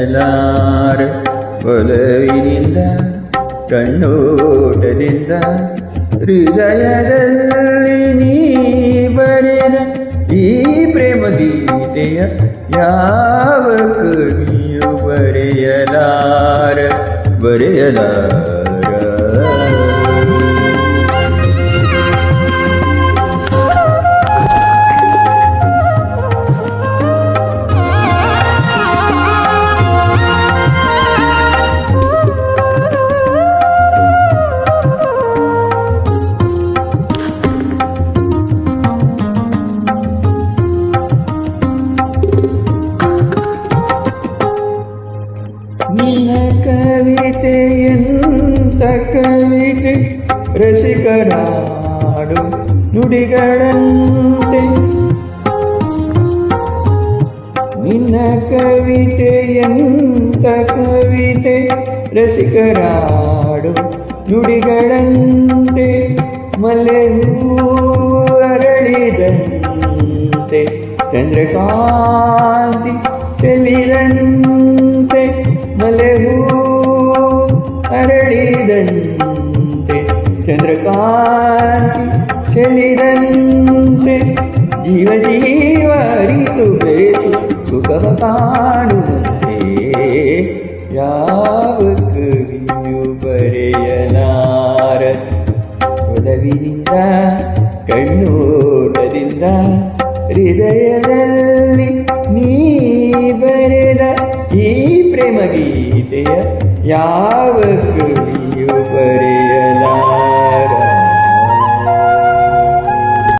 ಬರೆಯಲಾರ ಒಲವಿನಿಂದ ಕಣ್ಣೋಟದಿಂದ ಹೃದಯದಲ್ಲಿ ನೀ ಬರೆದ ಈ ಪ್ರೇಮ ಗೀತೆಯ ಯಾವ ಕವಿಯು ಬರೆಯಲಾರ ನಿನ್ನ ಕವಿತೆಯಂತ ಕವಿತೆ ರಸಿಕರಾಡು ನುಡಿಗಳಂತೆ ನಿನ್ನ ಕವಿತೆಯಂತ ಕವಿತೆ ರಸಿಕರಾಡು ನುಡಿಗಳಂತೆ ಮಲೆಯೂ ಅರಳಿದಂತೆ ಚಂದ್ರಕಾಂತಿ ಚೆಲ್ಲಿದಂತೆ ಮಲೆಯೂ ಅರಳಿದಂತೆ ಚಂದ್ರಕಾಂತಿ ಚೆಲ್ಲಿದಂತೆ ಜೀವ ಜೀವ ಅರಿತು ಬೆರೆತು ಸುಖವ ಕಾಣುವಂತೆ ಯಾವ ಕವಿಯು ಬರೆಯಲಾರ ಒಲವಿನಿಂದ ಕಣ್ಣೋಟದಿಂದ ಹೃದಯದಲ್ಲಿ ನೀ ಬರೆದ ಈ ಪ್ರೇಮ ಗೀತೆಯ ಯಾವ ಕವಿಯು